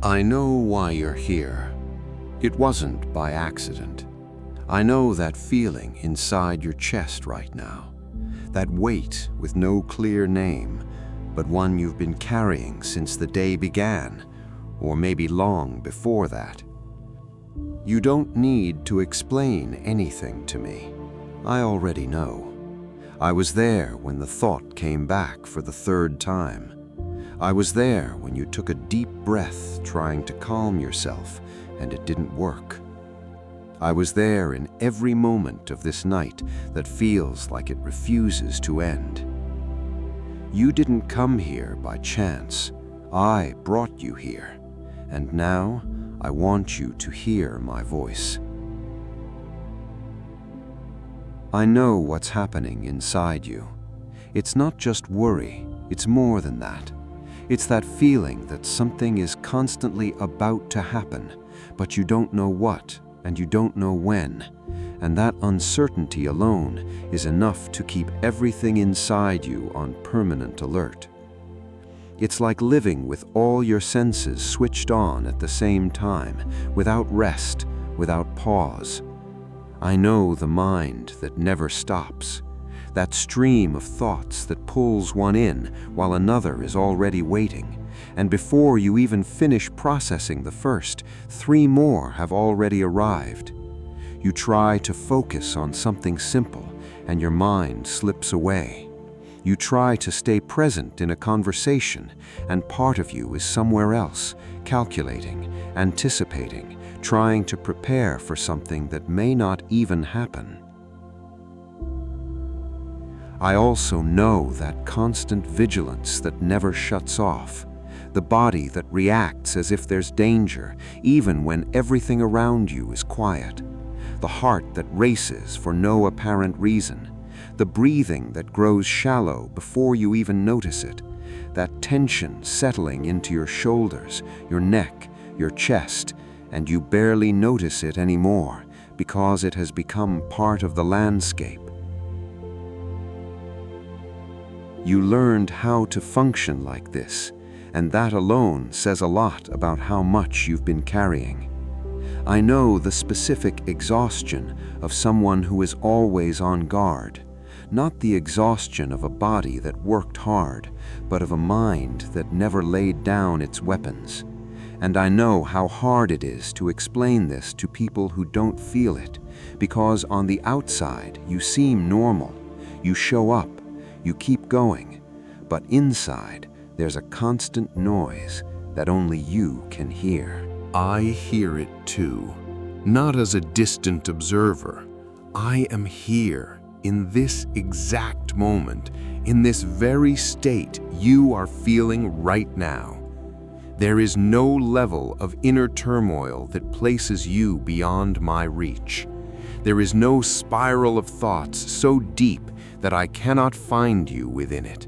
I know why you're here. It wasn't by accident. I know that feeling inside your chest right now. That weight with no clear name, but one you've been carrying since the day began, or maybe long before that. You don't need to explain anything to me. I already know. I was there when the thought came back for the third time. I was there when you took a deep breath trying to calm yourself and it didn't work. I was there in every moment of this night that feels like it refuses to end. You didn't come here by chance. I brought you here, and now I want you to hear my voice. I know what's happening inside you. It's not just worry, it's more than that. It's that feeling that something is constantly about to happen, but you don't know what and you don't know when, and that uncertainty alone is enough to keep everything inside you on permanent alert. It's like living with all your senses switched on at the same time, without rest, without pause. I know the mind that never stops, that stream of thoughts that pulls one in while another is already waiting, and before you even finish processing the first, 3 more have already arrived. You try to focus on something simple, and your mind slips away. You try to stay present in a conversation, and part of you is somewhere else, calculating, anticipating, trying to prepare for something that may not even happen. I also know that constant vigilance that never shuts off, the body that reacts as if there's danger, even when everything around you is quiet, the heart that races for no apparent reason, the breathing that grows shallow before you even notice it, that tension settling into your shoulders, your neck, your chest, and you barely notice it anymore because it has become part of the landscape. You learned how to function like this, and that alone says a lot about how much you've been carrying. I know the specific exhaustion of someone who is always on guard, not the exhaustion of a body that worked hard, but of a mind that never laid down its weapons. And I know how hard it is to explain this to people who don't feel it, because on the outside you seem normal, you show up, you keep going, but inside there's a constant noise that only you can hear. I hear it too, not as a distant observer. I am here in this exact moment, in this very state you are feeling right now. There is no level of inner turmoil that places you beyond my reach. There is no spiral of thoughts so deep that I cannot find you within it.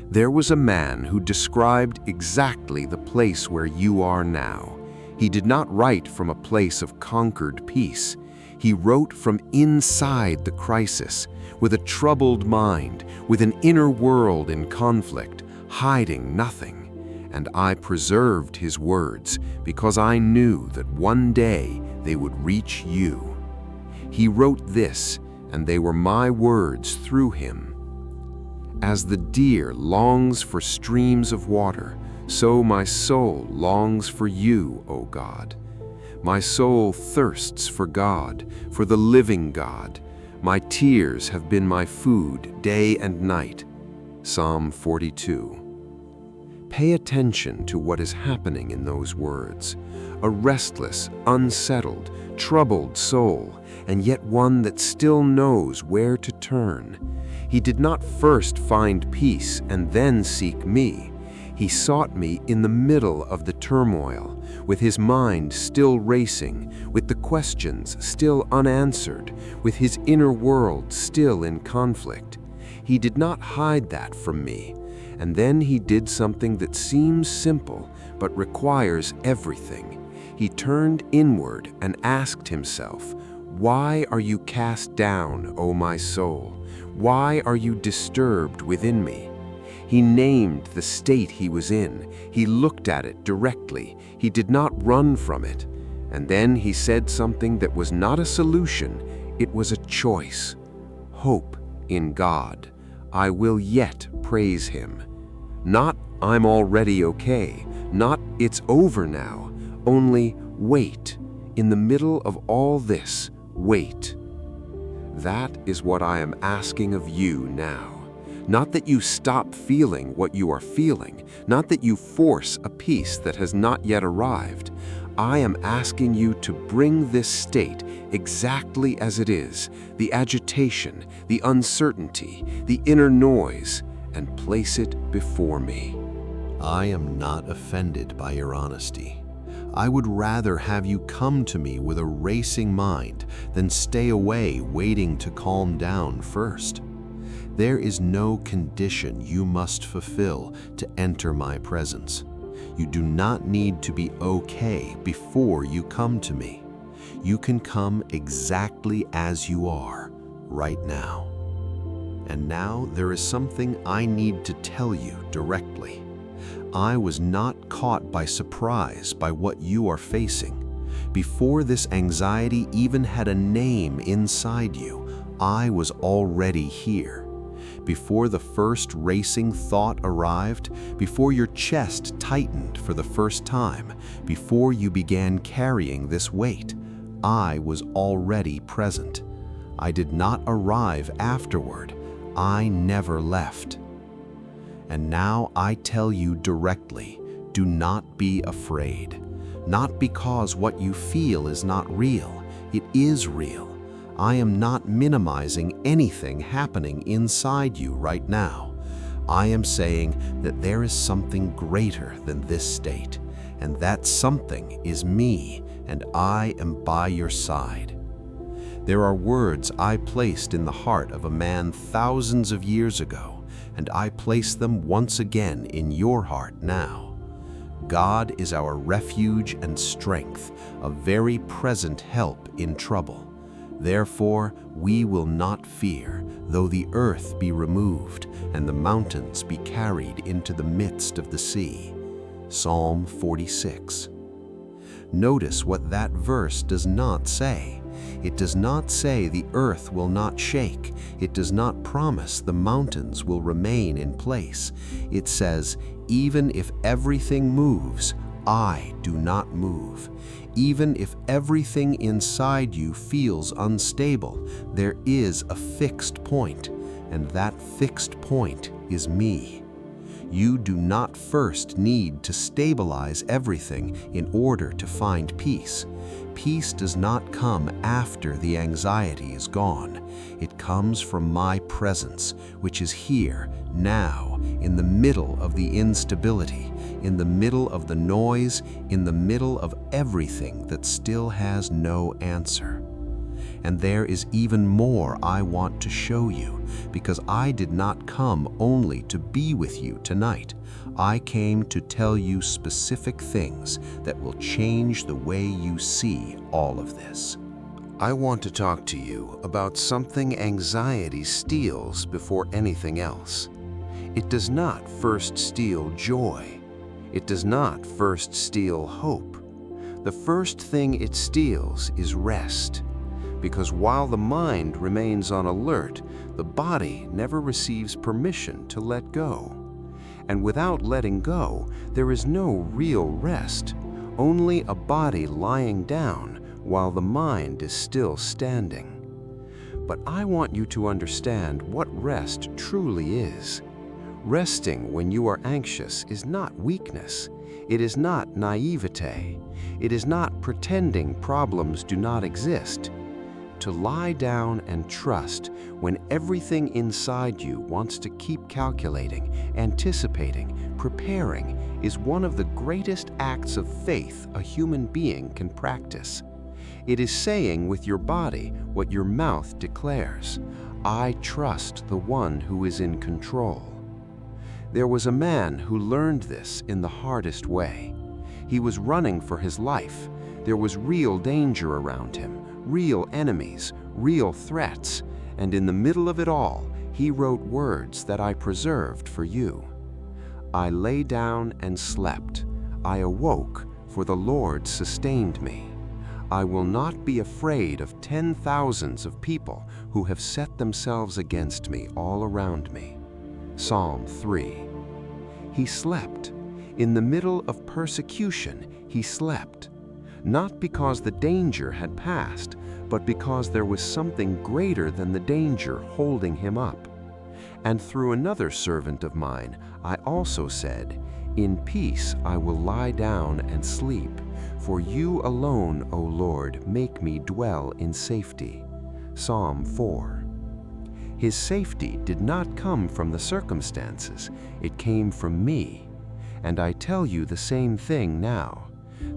There was a man who described exactly the place where you are now. He did not write from a place of conquered peace. He wrote from inside the crisis, with a troubled mind, with an inner world in conflict, hiding nothing. And I preserved his words because I knew that one day they would reach you. He wrote this, and they were my words through him. As the deer longs for streams of water, so my soul longs for you, O God. My soul thirsts for God, for the living God. My tears have been my food day and night. Psalm 42. Pay attention to what is happening in those words. A restless, unsettled, troubled soul, and yet one that still knows where to turn. He did not first find peace and then seek me. He sought me in the middle of the turmoil, with his mind still racing, with the questions still unanswered, with his inner world still in conflict. He did not hide that from me. And then he did something that seems simple, but requires everything. He turned inward and asked himself, "Why are you cast down, O my soul? Why are you disturbed within me?" He named the state he was in. He looked at it directly. He did not run from it. And then he said something that was not a solution, it was a choice. Hope in God. I will yet praise Him. Not, I'm already okay. Not, it's over now. Only, wait. In the middle of all this, wait. That is what I am asking of you now. Not that you stop feeling what you are feeling, not that you force a peace that has not yet arrived. I am asking you to bring this state exactly as it is, the agitation, the uncertainty, the inner noise, and place it before me. I am not offended by your honesty. I would rather have you come to me with a racing mind than stay away waiting to calm down first. There is no condition you must fulfill to enter my presence. You do not need to be okay before you come to me. You can come exactly as you are, right now. And now there is something I need to tell you directly. I was not caught by surprise by what you are facing. Before this anxiety even had a name inside you, I was already here. Before the first racing thought arrived, before your chest tightened for the first time, before you began carrying this weight, I was already present. I did not arrive afterward. I never left. And now I tell you directly, do not be afraid. Not because what you feel is not real. It is real. I am not minimizing anything happening inside you right now. I am saying that there is something greater than this state, and that something is me, and I am by your side. There are words I placed in the heart of a man thousands of years ago, and I place them once again in your heart now. God is our refuge and strength, a very present help in trouble. Therefore, we will not fear, though the earth be removed and the mountains be carried into the midst of the sea. Psalm 46. Notice what that verse does not say. It does not say the earth will not shake. It does not promise the mountains will remain in place. It says, even if everything moves, I do not move. Even if everything inside you feels unstable, there is a fixed point, and that fixed point is me. You do not first need to stabilize everything in order to find peace. Peace does not come after the anxiety is gone. It comes from my presence, which is here, now, in the middle of the instability, in the middle of the noise, in the middle of everything that still has no answer. And there is even more I want to show you, because I did not come only to be with you tonight. I came to tell you specific things that will change the way you see all of this. I want to talk to you about something anxiety steals before anything else. It does not first steal joy. It does not first steal hope. The first thing it steals is rest. Because while the mind remains on alert, the body never receives permission to let go. And without letting go, there is no real rest, only a body lying down while the mind is still standing. But I want you to understand what rest truly is. Resting when you are anxious is not weakness. It is not naivete. It is not pretending problems do not exist. To lie down and trust when everything inside you wants to keep calculating, anticipating, preparing is one of the greatest acts of faith a human being can practice. It is saying with your body what your mouth declares. I trust the one who is in control. There was a man who learned this in the hardest way. He was running for his life. There was real danger around him, real enemies, real threats, and in the middle of it all, he wrote words that I preserved for you. I lay down and slept. I awoke, for the Lord sustained me. I will not be afraid of 10,000s of people who have set themselves against me all around me. Psalm 3. He slept. In the middle of persecution, he slept. Not because the danger had passed, but because there was something greater than the danger holding him up. And through another servant of mine, I also said, "In peace I will lie down and sleep, for you alone, O Lord, make me dwell in safety." Psalm 4. His safety did not come from the circumstances, it came from me. And I tell you the same thing now.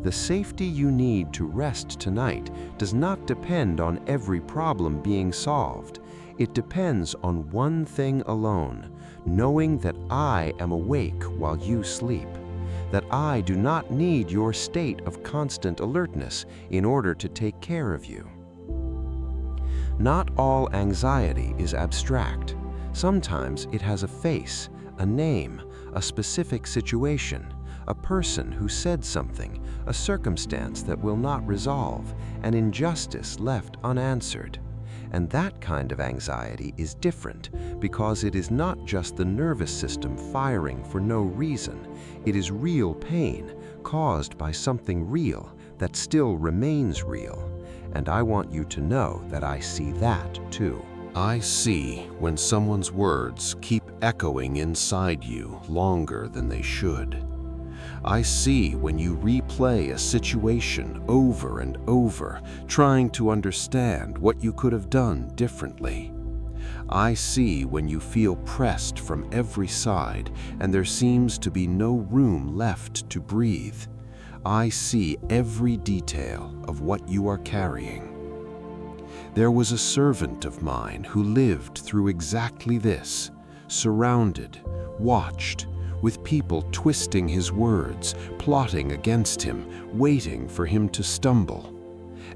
The safety you need to rest tonight does not depend on every problem being solved. It depends on one thing alone, knowing that I am awake while you sleep, that I do not need your state of constant alertness in order to take care of you. Not all anxiety is abstract. Sometimes it has a face, a name, a specific situation, a person who said something, a circumstance that will not resolve, an injustice left unanswered. And that kind of anxiety is different because it is not just the nervous system firing for no reason. It is real pain caused by something real that still remains real. And I want you to know that I see that too. I see when someone's words keep echoing inside you longer than they should. I see when you replay a situation over and over, trying to understand what you could have done differently. I see when you feel pressed from every side and there seems to be no room left to breathe. I see every detail of what you are carrying. There was a servant of mine who lived through exactly this, surrounded, watched, with people twisting his words, plotting against him, waiting for him to stumble.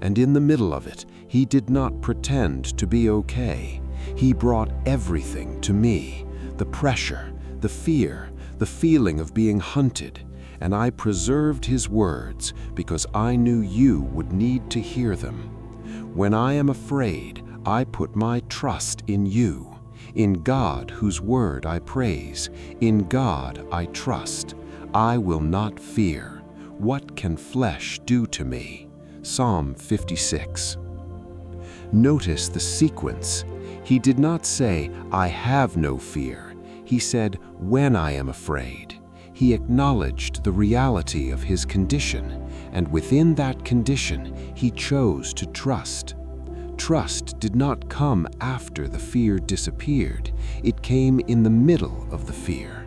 And in the middle of it, he did not pretend to be okay. He brought everything to me, the pressure, the fear, the feeling of being hunted, and I preserved his words because I knew you would need to hear them. When I am afraid, I put my trust in you. In God, whose word I praise, in God I trust. I will not fear. What can flesh do to me? Psalm 56. Notice the sequence. He did not say, "I have no fear." He said, "When I am afraid." He acknowledged the reality of his condition, and within that condition, he chose to trust. Trust did not come after the fear disappeared. It came in the middle of the fear.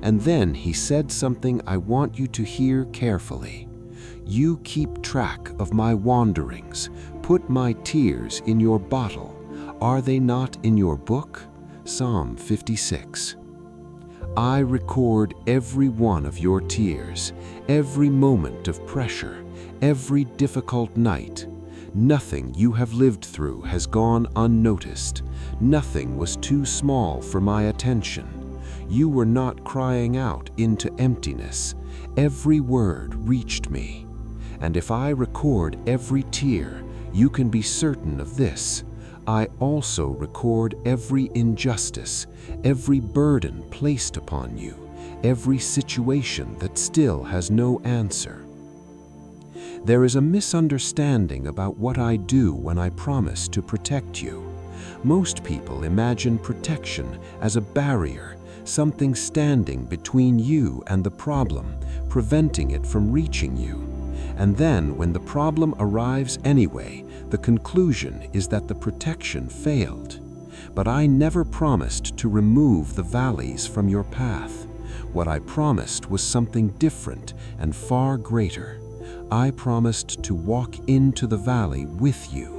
And then he said something I want you to hear carefully. You keep track of my wanderings. Put my tears in your bottle. Are they not in your book? Psalm 56. I record every one of your tears, every moment of pressure, every difficult night. Nothing you have lived through has gone unnoticed. Nothing was too small for my attention. You were not crying out into emptiness. Every word reached me. And if I record every tear, you can be certain of this. I also record every injustice, every burden placed upon you, every situation that still has no answer. There is a misunderstanding about what I do when I promise to protect you. Most people imagine protection as a barrier, something standing between you and the problem, preventing it from reaching you. And then, when the problem arrives anyway, the conclusion is that the protection failed. But I never promised to remove the valleys from your path. What I promised was something different and far greater. I promised to walk into the valley with you.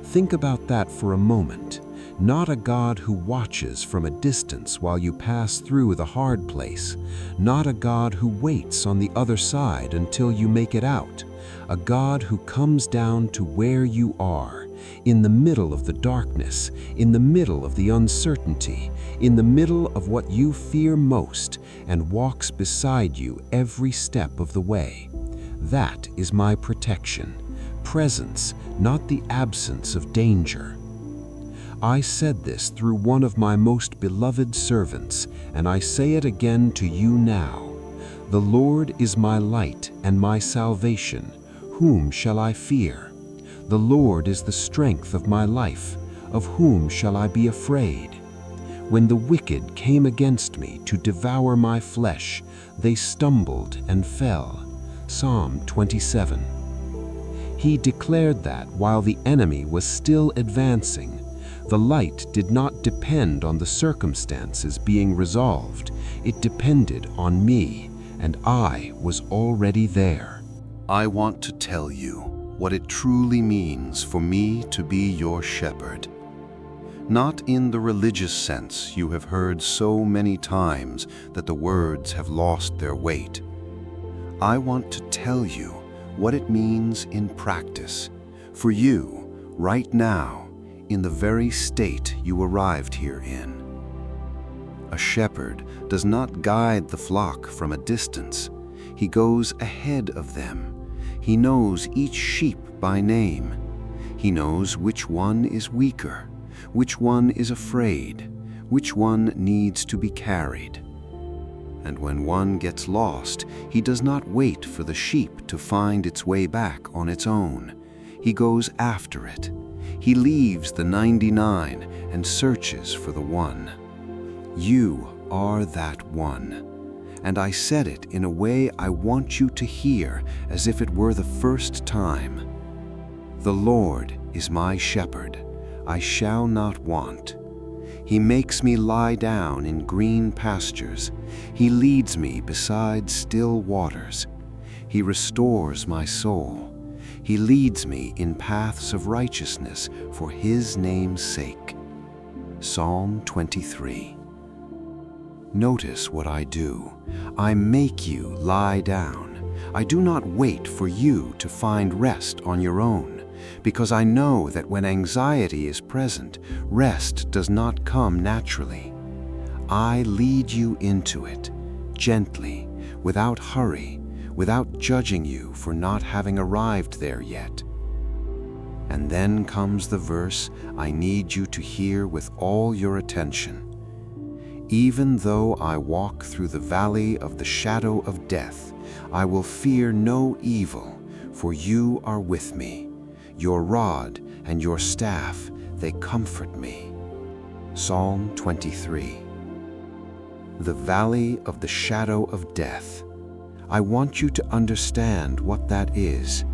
Think about that for a moment. Not a God who watches from a distance while you pass through the hard place. Not a God who waits on the other side until you make it out. A God who comes down to where you are, in the middle of the darkness, in the middle of the uncertainty, in the middle of what you fear most, and walks beside you every step of the way. That is my protection, presence, not the absence of danger. I said this through one of my most beloved servants, and I say it again to you now. The Lord is my light and my salvation. Whom shall I fear? The Lord is the strength of my life. Of whom shall I be afraid? When the wicked came against me to devour my flesh, they stumbled and fell. Psalm 27. He declared that while the enemy was still advancing, the light did not depend on the circumstances being resolved. It depended on me, and I was already there. I want to tell you what it truly means for me to be your shepherd. Not in the religious sense you have heard so many times that the words have lost their weight. I want to tell you what it means in practice, for you, right now, in the very state you arrived here in. A shepherd does not guide the flock from a distance. He goes ahead of them. He knows each sheep by name. He knows which one is weaker, which one is afraid, which one needs to be carried. And when one gets lost, he does not wait for the sheep to find its way back on its own. He goes after it. He leaves the 99 and searches for the one. You are that one. And I said it in a way I want you to hear as if it were the first time. The Lord is my shepherd. I shall not want. He makes me lie down in green pastures. He leads me beside still waters. He restores my soul. He leads me in paths of righteousness for His name's sake. Psalm 23. Notice what I do. I make you lie down. I do not wait for you to find rest on your own, because I know that when anxiety is present, rest does not come naturally. I lead you into it, gently, without hurry, without judging you for not having arrived there yet. And then comes the verse I need you to hear with all your attention. Even though I walk through the valley of the shadow of death, I will fear no evil, for you are with me. Your rod and your staff, they comfort me. Psalm 23. The valley of the shadow of death. I want you to understand what that is.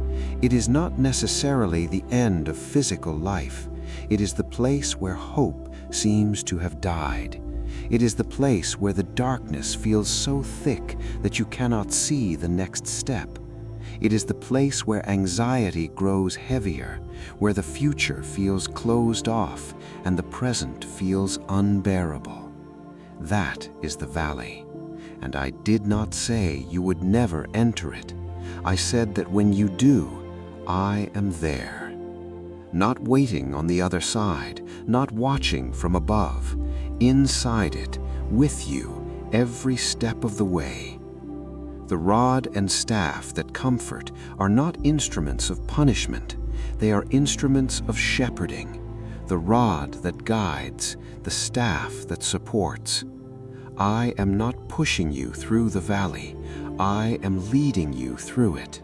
It is not necessarily the end of physical life. It is the place where hope seems to have died. It is the place where the darkness feels so thick that you cannot see the next step. It is the place where anxiety grows heavier, where the future feels closed off and the present feels unbearable. That is the valley. And I did not say you would never enter it. I said that when you do, I am there. Not waiting on the other side, not watching from above. Inside it, with you, every step of the way. The rod and staff that comfort are not instruments of punishment. They are instruments of shepherding. The rod that guides, the staff that supports. I am not pushing you through the valley. I am leading you through it.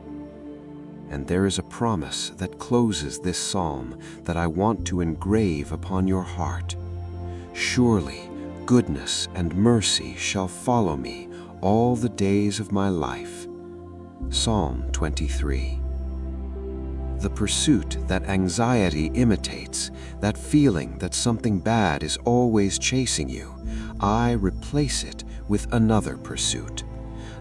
And there is a promise that closes this psalm that I want to engrave upon your heart. Surely goodness and mercy shall follow me all the days of my life. Psalm 23. The pursuit that anxiety imitates, that feeling that something bad is always chasing you, I replace it with another pursuit.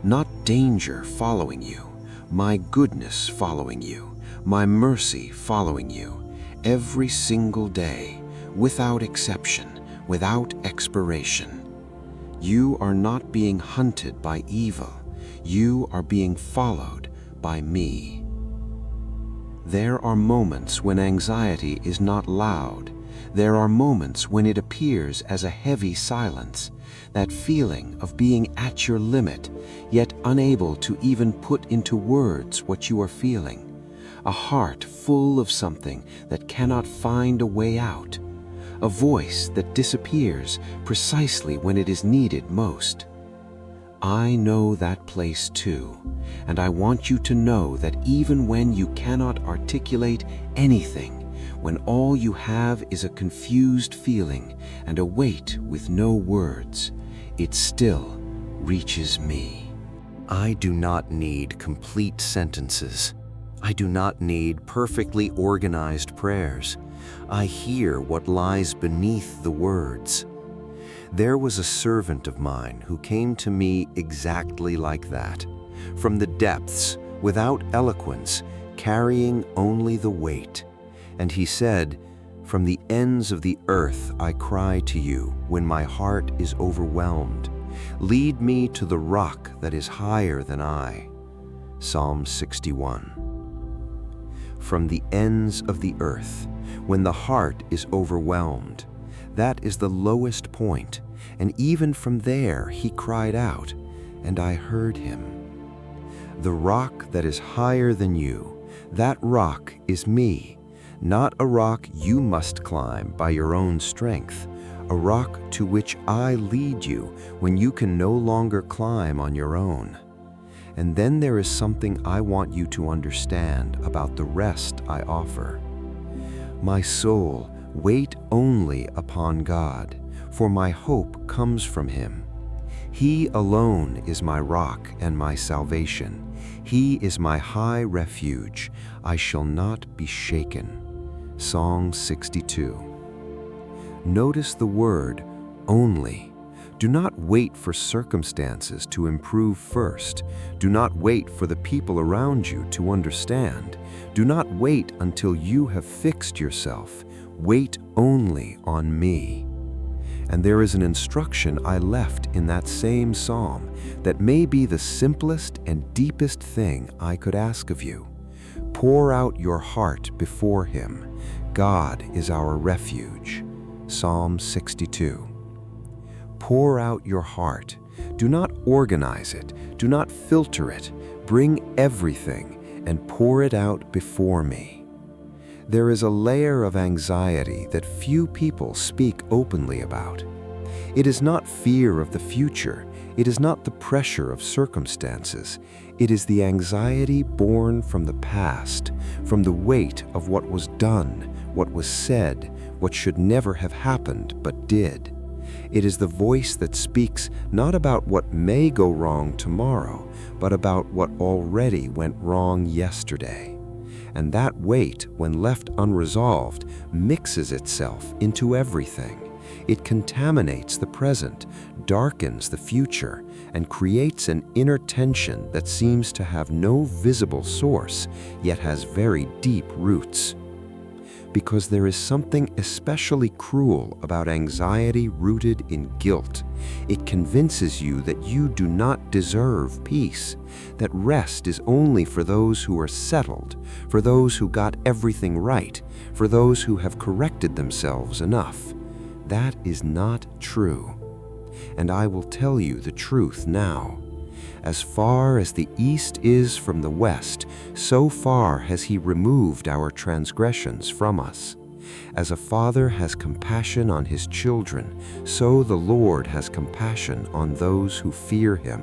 Not danger following you, my goodness following you, my mercy following you, every single day, without exception, without expiration. You are not being hunted by evil. You are being followed by me. There are moments when anxiety is not loud. There are moments when it appears as a heavy silence, that feeling of being at your limit, yet unable to even put into words what you are feeling. A heart full of something that cannot find a way out. A voice that disappears precisely when it is needed most. I know that place too, and I want you to know that even when you cannot articulate anything, when all you have is a confused feeling and a weight with no words, it still reaches me. I do not need complete sentences. I do not need perfectly organized prayers. I hear what lies beneath the words. There was a servant of mine who came to me exactly like that, from the depths, without eloquence, carrying only the weight. And he said, "From the ends of the earth I cry to you when my heart is overwhelmed. Lead me to the rock that is higher than I." Psalm 61. From the ends of the earth, when the heart is overwhelmed, that is the lowest point, and even from there he cried out, and I heard him. The rock that is higher than you, that rock is me, not a rock you must climb by your own strength, a rock to which I lead you when you can no longer climb on your own. And then there is something I want you to understand about the rest I offer. My soul, wait only upon God, for my hope comes from Him. He alone is my rock and my salvation. He is my high refuge. I shall not be shaken. Psalm 62. Notice the word only. Do not wait for circumstances to improve first. Do not wait for the people around you to understand. Do not wait until you have fixed yourself. Wait only on me. And there is an instruction I left in that same psalm that may be the simplest and deepest thing I could ask of you. Pour out your heart before Him. God is our refuge. Psalm 62. Pour out your heart. Do not organize it. Do not filter it. Bring everything and pour it out before me. There is a layer of anxiety that few people speak openly about. It is not fear of the future. It is not the pressure of circumstances. It is the anxiety born from the past, from the weight of what was done, what was said, what should never have happened but did. It is the voice that speaks not about what may go wrong tomorrow, but about what already went wrong yesterday. And that weight, when left unresolved, mixes itself into everything. It contaminates the present, darkens the future, and creates an inner tension that seems to have no visible source, yet has very deep roots. Because there is something especially cruel about anxiety rooted in guilt. It convinces you that you do not deserve peace, that rest is only for those who are settled, for those who got everything right, for those who have corrected themselves enough. That is not true. And I will tell you the truth now. As far as the east is from the west, so far has He removed our transgressions from us. As a father has compassion on his children, so the Lord has compassion on those who fear Him.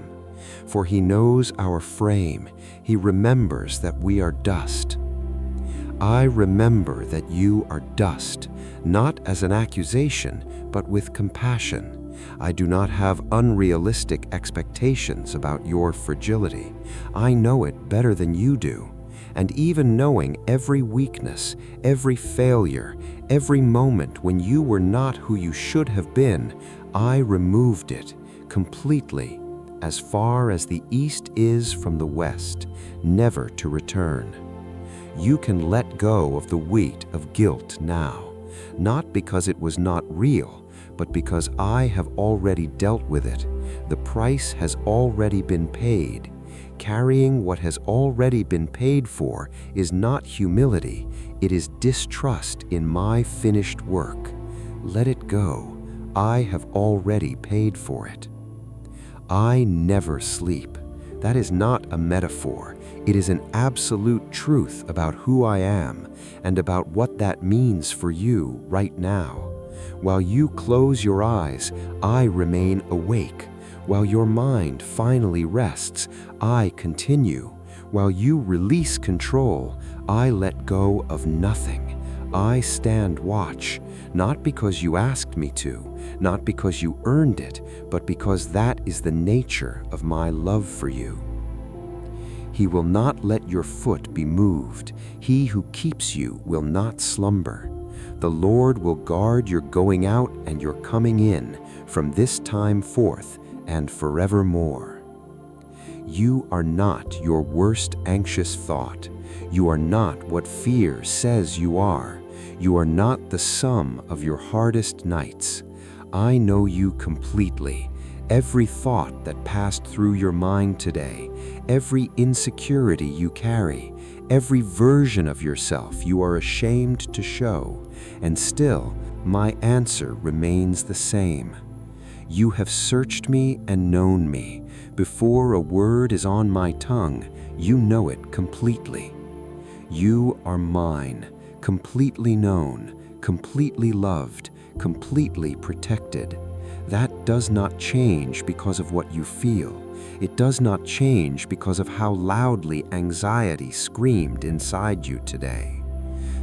For He knows our frame. He remembers that we are dust. I remember that you are dust, not as an accusation, but with compassion. I do not have unrealistic expectations about your fragility. I know it better than you do. And even knowing every weakness, every failure, every moment when you were not who you should have been, I removed it completely, as far as the east is from the west, never to return. You can let go of the weight of guilt now, not because it was not real, but because I have already dealt with it. The price has already been paid. Carrying what has already been paid for is not humility, it is distrust in my finished work. Let it go. I have already paid for it. I never sleep. That is not a metaphor. It is an absolute truth about who I am and about what that means for you right now. While you close your eyes, I remain awake. While your mind finally rests, I continue. While you release control, I let go of nothing. I stand watch, not because you asked me to, not because you earned it, but because that is the nature of my love for you. He will not let your foot be moved. He who keeps you will not slumber. The Lord will guard your going out and your coming in from this time forth and forevermore. You are not your worst anxious thought. You are not what fear says you are. You are not the sum of your hardest nights. I know you completely. Every thought that passed through your mind today, every insecurity you carry, every version of yourself you are ashamed to show, and still my answer remains the same. You have searched me and known me. Before a word is on my tongue, you know it completely. You are mine, completely known, completely loved, completely protected. That does not change because of what you feel. It does not change because of how loudly anxiety screamed inside you today.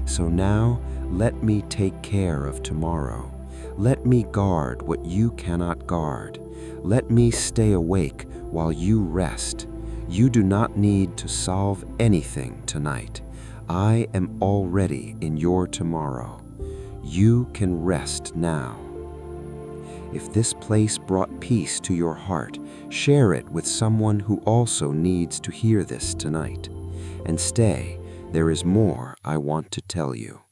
So now, let me take care of tomorrow. Let me guard what you cannot guard. Let me stay awake while you rest. You do not need to solve anything tonight. I am already in your tomorrow. You can rest now. If this place brought peace to your heart, share it with someone who also needs to hear this tonight. And stay, there is more I want to tell you.